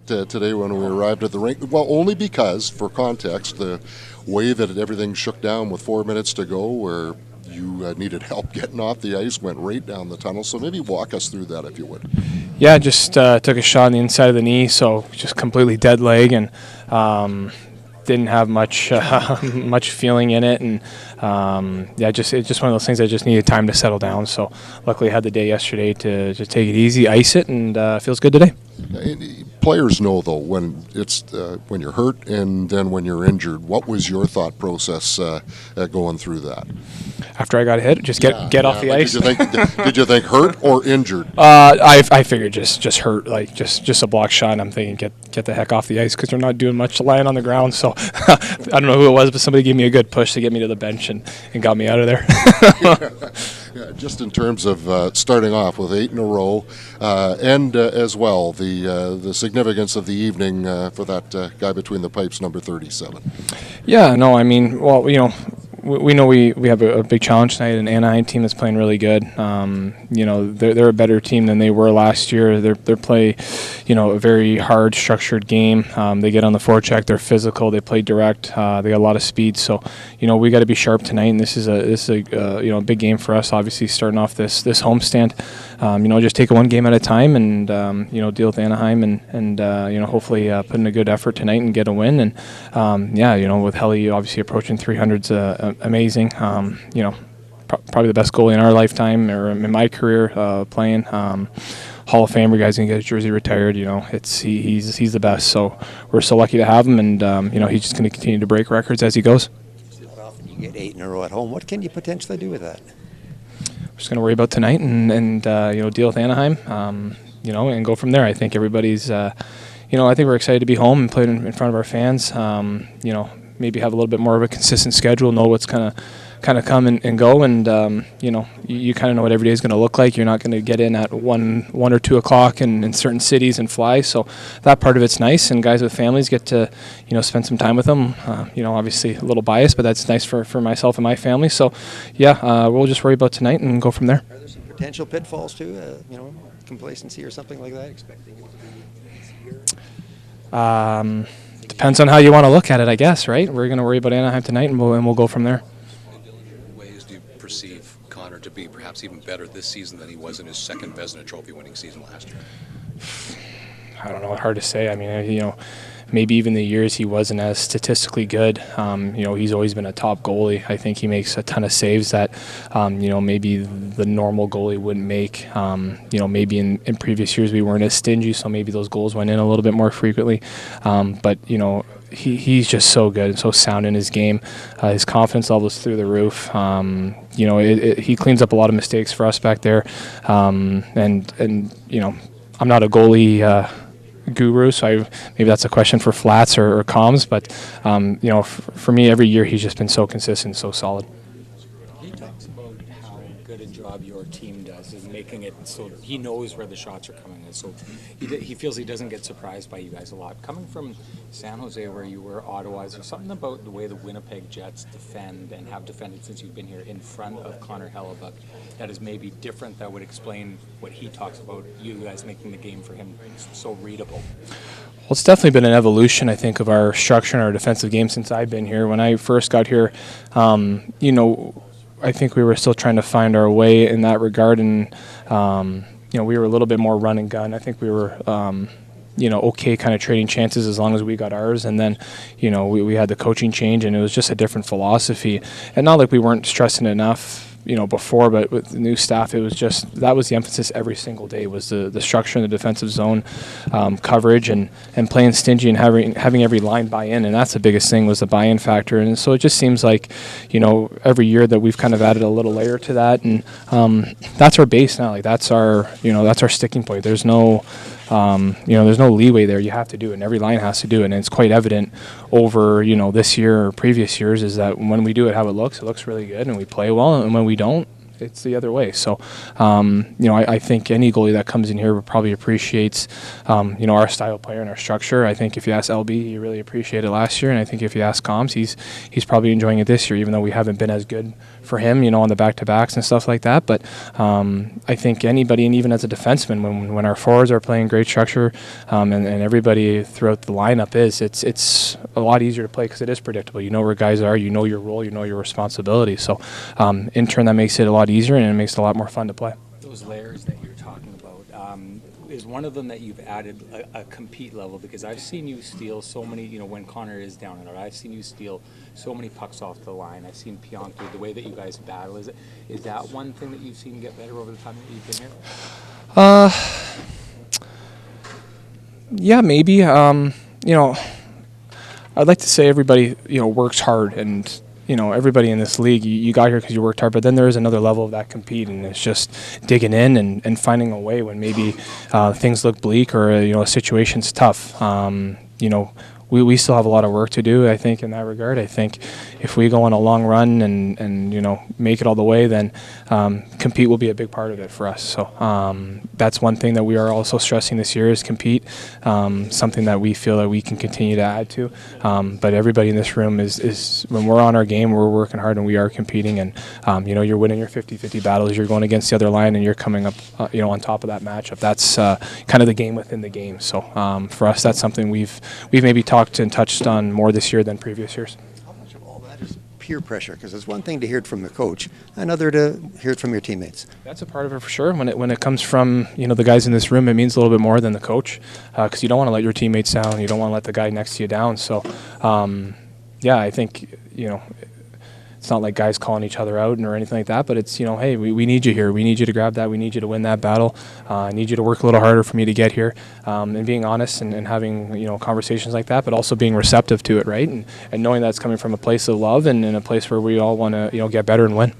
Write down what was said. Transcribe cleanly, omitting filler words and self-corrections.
today when we arrived at the rink? Well, only because, for context, the way that everything shook down with 4 minutes to go, where you needed help getting off the ice, went right down the tunnel. So maybe walk us through that, if you would. Yeah, just took a shot on the inside of the knee, so just completely dead leg, and didn't have much much feeling in it, and it's just one of those things that just needed time to settle down. So luckily I had the day yesterday to just take it easy, ice it, and feels good today. Players know, though, when it's when you're hurt and then when you're injured. What was your thought process going through that? After I got hit, just get off the ice. Did you think hurt or injured? I figured just hurt, like just a block shot. I'm thinking get the heck off the ice because they're not doing much lying on the ground. So I don't know who it was, but somebody gave me a good push to get me to the bench and got me out of there. Yeah, just in terms of starting off with 8 in a row, and as well the significance of the evening for that guy between the pipes, number 37. Yeah, no, I mean, well, we know we have a big challenge tonight, an Anaheim team that's playing really good. They're a better team than they were last year. They're play, a very hard, structured game. They get on the forecheck. They're physical. They play direct. They got a lot of speed. So, we got to be sharp tonight. And this is a big game for us. Obviously, starting off this homestand. Just take it one game at a time, and deal with Anaheim, and hopefully put in a good effort tonight and get a win. And with Helly obviously approaching 300's amazing. Probably the best goalie in our lifetime or in my career playing. Hall of Famer, guy's gonna get his jersey retired. He's the best. So we're so lucky to have him, and he's just gonna continue to break records as he goes. Often you get 8 in a row at home. What can you potentially do with that? We're just gonna worry about tonight and deal with Anaheim. And go from there. I think everybody's. I think we're excited to be home and play in front of our fans. Maybe have a little bit more of a consistent schedule, know what's kind of come and go, and you kind of know what every day is going to look like. You're not going to get in at 1 or 2 o'clock in certain cities and fly, so that part of it's nice, and guys with families get to spend some time with them. Obviously a little biased, but that's nice for myself and my family. So we'll just worry about tonight and go from there. Are there some potential pitfalls too? Complacency or something like that, expecting it to be easier? Depends on how you want to look at it, I guess, right? We're going to worry about Anaheim tonight, and we'll go from there. In what ways do you perceive Connor to be perhaps even better this season than he was in his second Vezina Trophy-winning season last year? I don't know. Hard to say. I mean, maybe even the years he wasn't as statistically good. He's always been a top goalie. I think he makes a ton of saves that, maybe the normal goalie wouldn't make. Maybe in previous years we weren't as stingy, so maybe those goals went in a little bit more frequently. But he's just so good and so sound in his game. His confidence level is through the roof. He cleans up a lot of mistakes for us back there. I'm not a goalie guru, so maybe that's a question for Flats or comms, but for me, every year he's just been so consistent, so solid. He talks about how good a job your team does in making it so he knows where the shots are coming in, so he feels he doesn't get surprised by you guys a lot. Coming from San Jose, where you were, Ottawa, is there something about the way the Winnipeg Jets defend and have defended since you've been here in front of Connor Hellebuyck that is maybe different, that would explain what he talks about, you guys making the game for him so readable? Well, it's definitely been an evolution, I think, of our structure and our defensive game since I've been here. When I first got here, I think we were still trying to find our way in that regard, and we were a little bit more run and gun. I think we were okay kind of trading chances as long as we got ours, and then we had the coaching change, and it was just a different philosophy, and not like we weren't stressing enough before, but with the new staff, it was just, that was the emphasis every single day, was the structure in the defensive zone, coverage, and playing stingy and having every line buy in, and that's the biggest thing, was the buy-in factor. And so it just seems like every year that we've kind of added a little layer to that, and that's our base now. Like that's our sticking point. There's no there's no leeway there. You have to do it, and every line has to do it, and it's quite evident over this year or previous years is that when we do it, how it looks really good, and we play well, and when we don't, it's the other way. So, I think any goalie that comes in here probably appreciates, our style of player and our structure. I think if you ask LB, he really appreciated it last year, and I think if you ask Combs, he's probably enjoying it this year, even though we haven't been as good for him, on the back-to-backs and stuff like that. But I think anybody, and even as a defenseman, when our forwards are playing great structure, and everybody throughout the lineup it's a lot easier to play because it is predictable. You know where guys are, you know your role, you know your responsibility. So in turn, that makes it a lot easier and it makes it a lot more fun to play. Those layers that you're talking about, is one of them that you've added a compete level? Because I've seen you steal so many, when Connor is down and out, I've seen you steal so many pucks off the line. I've seen Pionk do the way that you guys battle. Is that one thing that you've seen get better over the time that you've been here? Yeah, maybe. I'd like to say everybody, works hard, and everybody in this league, you got here because you worked hard, but then there is another level of that compete, and it's just digging in and finding a way when maybe things look bleak or a situation's tough. We still have a lot of work to do, I think, in that regard. I think if we go on a long run and make it all the way, then compete will be a big part of it for us. So that's one thing that we are also stressing this year is compete, something that we feel that we can continue to add to. But everybody in this room is when we're on our game, we're working hard and we are competing. And, you're winning your 50-50 battles. You're going against the other line and you're coming up, on top of that matchup. That's kind of the game within the game. So for us, that's something we've maybe talked and touched on more this year than previous years. How much of all that is peer pressure? Because it's one thing to hear it from the coach, another to hear it from your teammates. That's a part of it for sure. When it comes from the guys in this room, it means a little bit more than the coach, because you don't want to let your teammates down. You don't want to let the guy next to you down. So, I think it's not like guys calling each other out or anything like that, but it's, hey, we need you here. We need you to grab that. We need you to win that battle. I need you to work a little harder for me to get here. And being honest and having, conversations like that, but also being receptive to it, right? And knowing that's coming from a place of love and in a place where we all want to, get better and win.